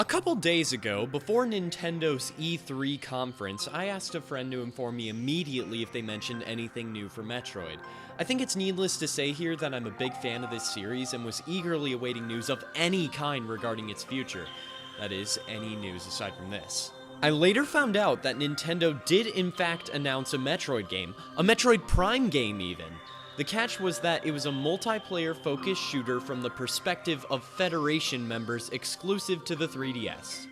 A couple days ago, before Nintendo's E3 conference, I asked a friend to inform me immediately if they mentioned anything new for Metroid. I think it's needless to say here that I'm a big fan of this series and was eagerly awaiting news of any kind regarding its future. That is, any news aside from this. I later found out that Nintendo did in fact announce a Metroid game, a Metroid Prime game even. The catch was that it was a multiplayer-focused shooter from the perspective of Federation members exclusive to the 3DS.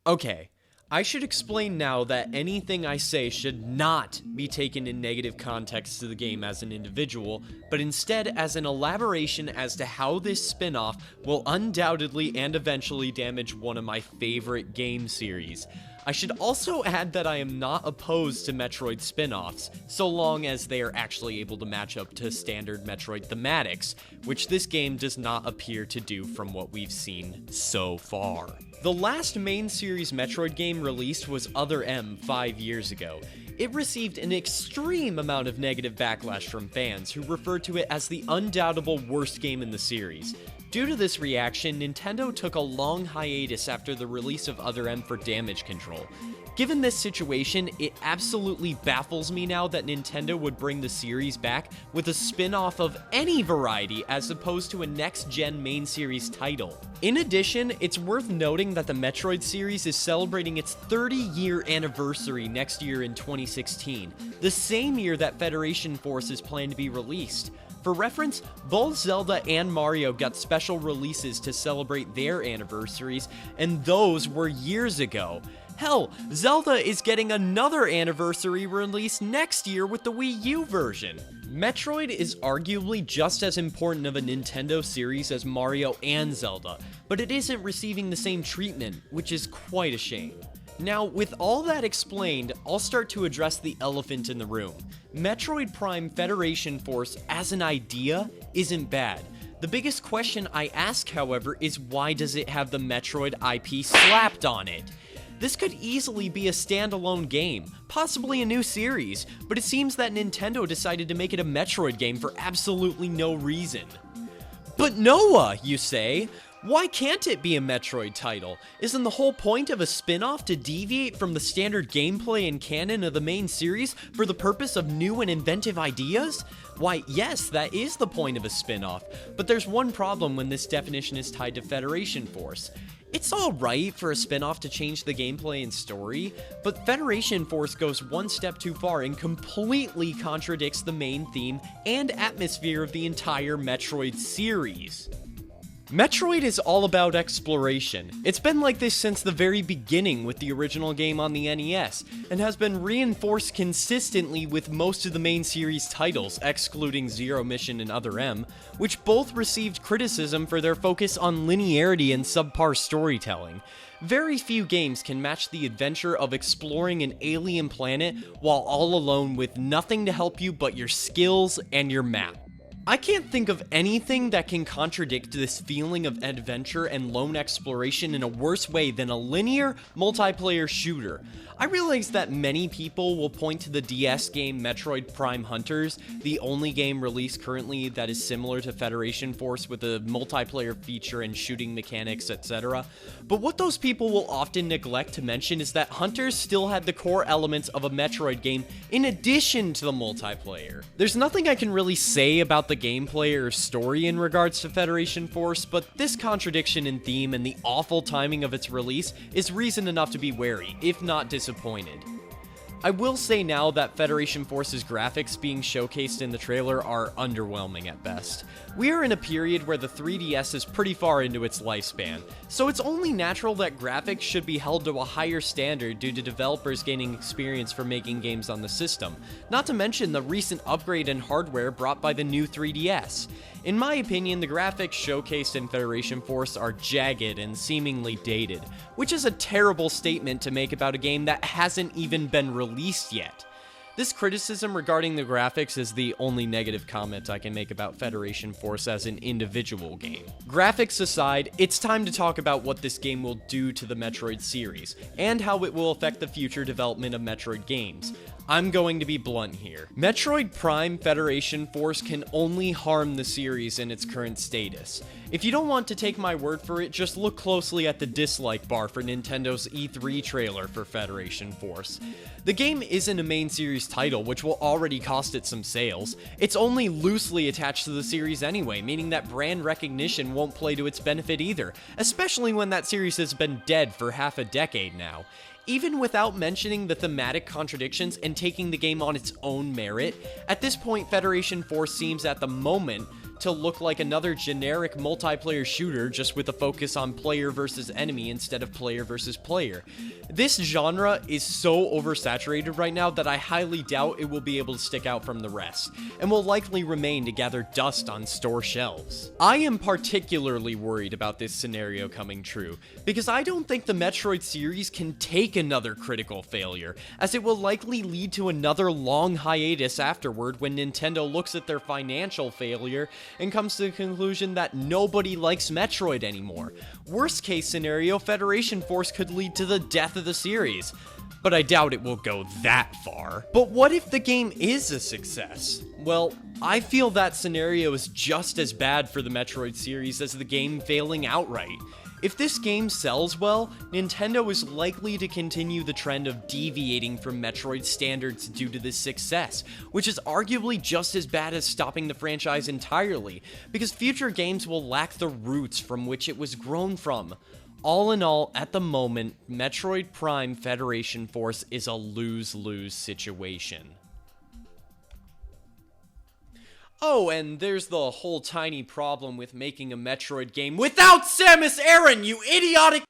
Okay, I should explain now that anything I say should not be taken in negative context to the game as an individual, but instead as an elaboration as to how this spin-off will undoubtedly and eventually damage one of my favorite game series. I should also add that I am not opposed to Metroid spin-offs, so long as they are actually able to match up to standard Metroid thematics, which this game does not appear to do from what we've seen so far. The last main series Metroid game released was Other M 5 years ago. It received an extreme amount of negative backlash from fans who referred to it as the undoubtable worst game in the series. Due to this reaction, Nintendo took a long hiatus after the release of Other M for damage control. Given this situation, it absolutely baffles me now that Nintendo would bring the series back with a spin-off of any variety as opposed to a next-gen main series title. In addition, it's worth noting that the Metroid series is celebrating its 30-year anniversary next year in 2016, the same year that Federation Force is planned to be released. For reference, both Zelda and Mario got special releases to celebrate their anniversaries, and those were years ago. Hell, Zelda is getting another anniversary release next year with the Wii U version. Metroid is arguably just as important of a Nintendo series as Mario and Zelda, but it isn't receiving the same treatment, which is quite a shame. Now, with all that explained, I'll start to address the elephant in the room. Metroid Prime Federation Force as an idea isn't bad. The biggest question I ask, however, is why does it have the Metroid IP slapped on it? This could easily be a standalone game, possibly a new series, but it seems that Nintendo decided to make it a Metroid game for absolutely no reason. But Noah, you say? Why can't it be a Metroid title? Isn't the whole point of a spin-off to deviate from the standard gameplay and canon of the main series for the purpose of new and inventive ideas? Why, yes, that is the point of a spin-off, but there's one problem when this definition is tied to Federation Force. It's alright for a spin-off to change the gameplay and story, but Federation Force goes one step too far and completely contradicts the main theme and atmosphere of the entire Metroid series. Metroid is all about exploration. It's been like this since the very beginning with the original game on the NES, and has been reinforced consistently with most of the main series titles, excluding Zero Mission and Other M, which both received criticism for their focus on linearity and subpar storytelling. Very few games can match the adventure of exploring an alien planet while all alone with nothing to help you but your skills and your map. I can't think of anything that can contradict this feeling of adventure and lone exploration in a worse way than a linear, multiplayer shooter. I realize that many people will point to the DS game Metroid Prime Hunters, the only game released currently that is similar to Federation Force with a multiplayer feature and shooting mechanics, etc. But what those people will often neglect to mention is that Hunters still had the core elements of a Metroid game in addition to the multiplayer. There's nothing I can really say about the gameplay or story in regards to Federation Force, but this contradiction in theme and the awful timing of its release is reason enough to be wary, if not disappointed. I will say now that Federation Force's graphics being showcased in the trailer are underwhelming at best. We are in a period where the 3DS is pretty far into its lifespan, so it's only natural that graphics should be held to a higher standard due to developers gaining experience from making games on the system, not to mention the recent upgrade in hardware brought by the new 3DS. In my opinion, the graphics showcased in Federation Force are jagged and seemingly dated, which is a terrible statement to make about a game that hasn't even been released yet. This criticism regarding the graphics is the only negative comment I can make about Federation Force as an individual game. Graphics aside, it's time to talk about what this game will do to the Metroid series, and how it will affect the future development of Metroid games. I'm going to be blunt here. Metroid Prime Federation Force can only harm the series in its current status. If you don't want to take my word for it, just look closely at the dislike bar for Nintendo's E3 trailer for Federation Force. The game isn't a main series title, which will already cost it some sales. It's only loosely attached to the series anyway, meaning that brand recognition won't play to its benefit either, especially when that series has been dead for half a decade now. Even without mentioning the thematic contradictions and taking the game on its own merit, at this point Federation Force seems at the moment to look like another generic multiplayer shooter just with a focus on player versus enemy instead of player versus player. This genre is so oversaturated right now that I highly doubt it will be able to stick out from the rest, and will likely remain to gather dust on store shelves. I am particularly worried about this scenario coming true, because I don't think the Metroid series can take another critical failure, as it will likely lead to another long hiatus afterward when Nintendo looks at their financial failure and comes to the conclusion that nobody likes Metroid anymore. Worst case scenario, Federation Force could lead to the death of the series, but I doubt it will go that far. But what if the game is a success? Well, I feel that scenario is just as bad for the Metroid series as the game failing outright. If this game sells well, Nintendo is likely to continue the trend of deviating from Metroid standards due to this success, which is arguably just as bad as stopping the franchise entirely, because future games will lack the roots from which it was grown from. All in all, at the moment, Metroid Prime Federation Force is a lose-lose situation. Oh, and there's the whole tiny problem with making a Metroid game without Samus Aran, you idiotic